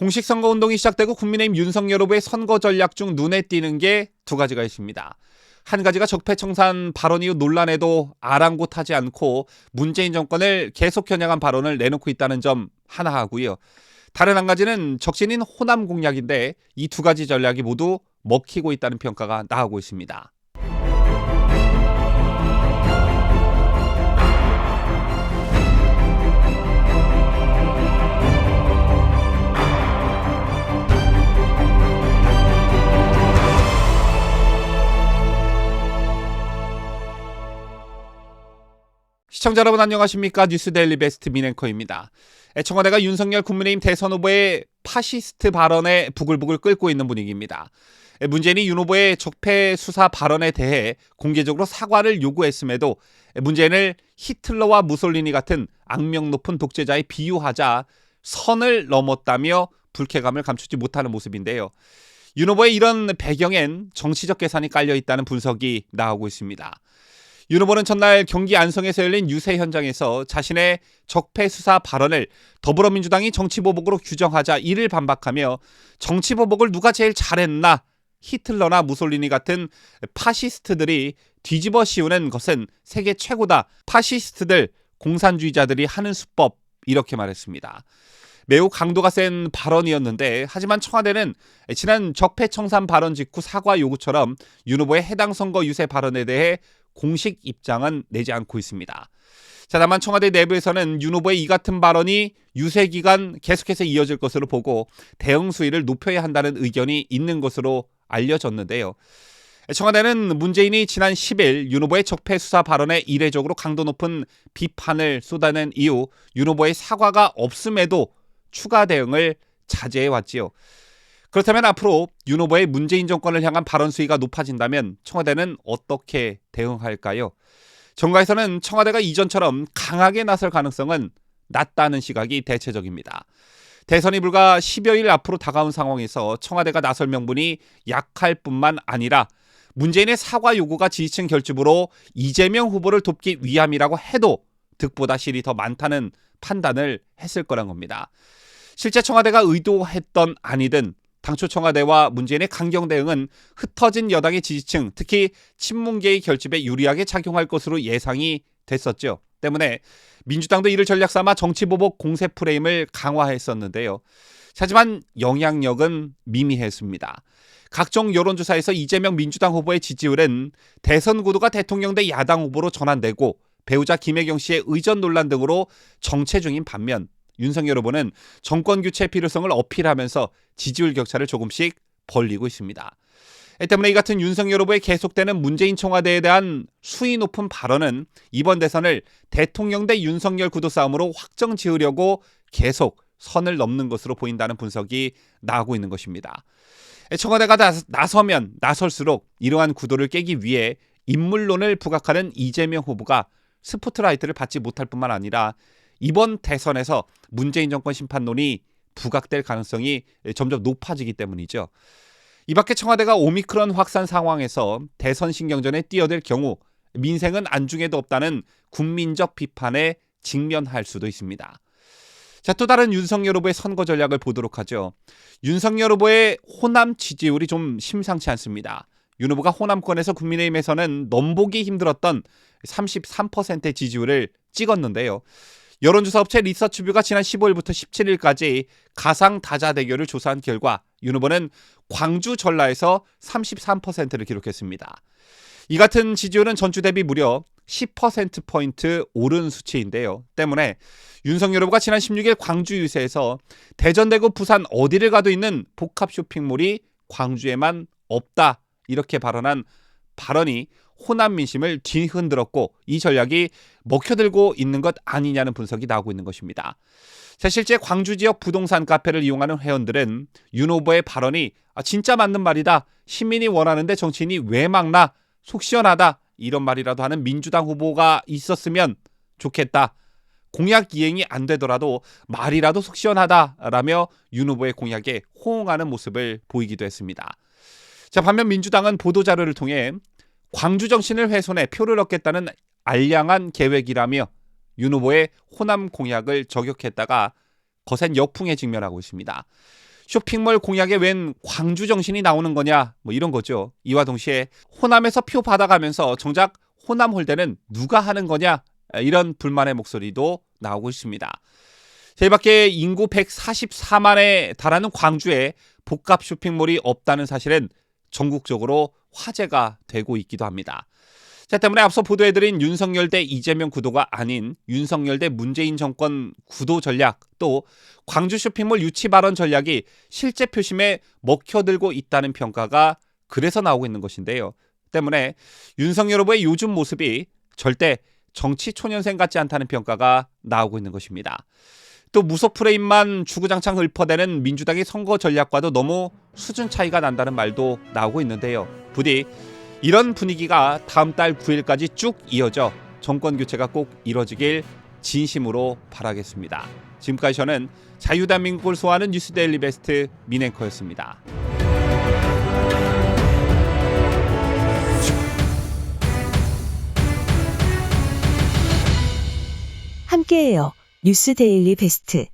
공식 선거운동이 시작되고 국민의힘 윤석열 후보의 선거 전략 중 눈에 띄는 게 두 가지가 있습니다. 한 가지가 적폐청산 발언 이후 논란에도 아랑곳하지 않고 문재인 정권을 계속 겨냥한 발언을 내놓고 있다는 점 하나 하고요. 다른 한 가지는 적신인 호남 공약인데 이 두 가지 전략이 모두 먹히고 있다는 평가가 나오고 있습니다. 시청자 여러분 안녕하십니까? 뉴스데일리 베스트 민앵커입니다. 청와대가 윤석열 국민의힘 대선 후보의 파시스트 발언에 부글부글 끓고 있는 분위기입니다. 문재인이 윤 후보의 적폐 수사 발언에 대해 공개적으로 사과를 요구했음에도 문재인을 히틀러와 무솔리니 같은 악명 높은 독재자에 비유하자 선을 넘었다며 불쾌감을 감추지 못하는 모습인데요. 윤 후보의 이런 배경엔 정치적 계산이 깔려 있다는 분석이 나오고 있습니다. 윤 후보는 전날 경기 안성에서 열린 유세 현장에서 자신의 적폐 수사 발언을 더불어민주당이 정치보복으로 규정하자 이를 반박하며 정치보복을 누가 제일 잘했나, 히틀러나 무솔리니 같은 파시스트들이 뒤집어 씌우는 것은 세계 최고다, 파시스트들, 공산주의자들이 하는 수법, 이렇게 말했습니다. 매우 강도가 센 발언이었는데 하지만 청와대는 지난 적폐청산 발언 직후 사과 요구처럼 윤 후보의 해당 선거 유세 발언에 대해 공식 입장은 내지 않고 있습니다. 자, 다만 청와대 내부에서는 윤 후보의 이 같은 발언이 유세 기간 계속해서 이어질 것으로 보고 대응 수위를 높여야 한다는 의견이 있는 것으로 알려졌는데요. 청와대는 문재인이 지난 10일 윤 후보의 적폐 수사 발언에 이례적으로 강도 높은 비판을 쏟아낸 이후 윤 후보의 사과가 없음에도 추가 대응을 자제해 왔지요. 그렇다면 앞으로 윤 후보의 문재인 정권을 향한 발언 수위가 높아진다면 청와대는 어떻게 대응할까요? 정가에서는 청와대가 이전처럼 강하게 나설 가능성은 낮다는 시각이 대체적입니다. 대선이 불과 10여일 앞으로 다가온 상황에서 청와대가 나설 명분이 약할 뿐만 아니라 문재인의 사과 요구가 지지층 결집으로 이재명 후보를 돕기 위함이라고 해도 득보다 실이 더 많다는 판단을 했을 거란 겁니다. 실제 청와대가 의도했던 아니든 당초 청와대와 문재인의 강경 대응은 흩어진 여당의 지지층, 특히 친문계의 결집에 유리하게 작용할 것으로 예상이 됐었죠. 때문에 민주당도 이를 전략 삼아 정치보복 공세 프레임을 강화했었는데요. 하지만 영향력은 미미했습니다. 각종 여론조사에서 이재명 민주당 후보의 지지율은 대선 구도가 대통령 대 야당 후보로 전환되고 배우자 김혜경 씨의 의전 논란 등으로 정체 중인 반면 윤석열 후보는 정권 교체 필요성을 어필하면서 지지율 격차를 조금씩 벌리고 있습니다. 때문에 이 같은 윤석열 후보의 계속되는 문재인 청와대에 대한 수위 높은 발언은 이번 대선을 대통령 대 윤석열 구도 싸움으로 확정 지으려고 계속 선을 넘는 것으로 보인다는 분석이 나오고 있는 것입니다. 청와대가 나서면 나설수록 이러한 구도를 깨기 위해 인물론을 부각하는 이재명 후보가 스포트라이트를 받지 못할 뿐만 아니라 이번 대선에서 문재인 정권 심판론이 부각될 가능성이 점점 높아지기 때문이죠. 이 밖에 청와대가 오미크론 확산 상황에서 대선 신경전에 뛰어들 경우 민생은 안중에도 없다는 국민적 비판에 직면할 수도 있습니다. 자, 또 다른 윤석열 후보의 선거 전략을 보도록 하죠. 윤석열 후보의 호남 지지율이 좀 심상치 않습니다. 윤 후보가 호남권에서 국민의힘에서는 넘보기 힘들었던 33%의 지지율을 찍었는데요. 여론조사 업체 리서치뷰가 지난 15일부터 17일까지 가상 다자 대결을 조사한 결과 윤 후보는 광주 전라에서 33%를 기록했습니다. 이 같은 지지율은 전주 대비 무려 10%포인트 오른 수치인데요. 때문에 윤석열 후보가 지난 16일 광주 유세에서 대전, 대구, 부산 어디를 가도 있는 복합 쇼핑몰이 광주에만 없다, 이렇게 발언한 발언이 호남 민심을 뒤흔들었고 이 전략이 먹혀들고 있는 것 아니냐는 분석이 나오고 있는 것입니다. 자, 실제 광주 지역 부동산 카페를 이용하는 회원들은 윤 후보의 발언이 진짜 맞는 말이다, 시민이 원하는데 정치인이 왜 막나, 속 시원하다, 이런 말이라도 하는 민주당 후보가 있었으면 좋겠다, 공약 이행이 안 되더라도 말이라도 속 시원하다라며 윤 후보의 공약에 호응하는 모습을 보이기도 했습니다. 자, 반면 민주당은 보도자료를 통해 광주 정신을 훼손해 표를 얻겠다는 알량한 계획이라며 윤 후보의 호남 공약을 저격했다가 거센 역풍에 직면하고 있습니다. 쇼핑몰 공약에 웬 광주 정신이 나오는 거냐 뭐 이런 거죠. 이와 동시에 호남에서 표 받아가면서 정작 호남 홀대는 누가 하는 거냐 이런 불만의 목소리도 나오고 있습니다. 자, 이 밖에 인구 144만에 달하는 광주에 복합 쇼핑몰이 없다는 사실은 전국적으로 화제가 되고 있기도 합니다. 자, 때문에 앞서 보도해드린 윤석열 대 이재명 구도가 아닌 윤석열 대 문재인 정권 구도 전략, 또 광주 쇼핑몰 유치 발언 전략이 실제 표심에 먹혀들고 있다는 평가가 그래서 나오고 있는 것인데요. 때문에 윤석열 후보의 요즘 모습이 절대 정치 초년생 같지 않다는 평가가 나오고 있는 것입니다. 또 무속 프레임만 주구장창 읊어대는 민주당의 선거 전략과도 너무 수준 차이가 난다는 말도 나오고 있는데요. 부디 이런 분위기가 다음 달 9일까지 쭉 이어져 정권 교체가 꼭 이뤄지길 진심으로 바라겠습니다. 지금까지 저는 자유대한민국을 소화하는 뉴스데일리 베스트 민앵커였습니다. 함께해요. 뉴스데일리 베스트.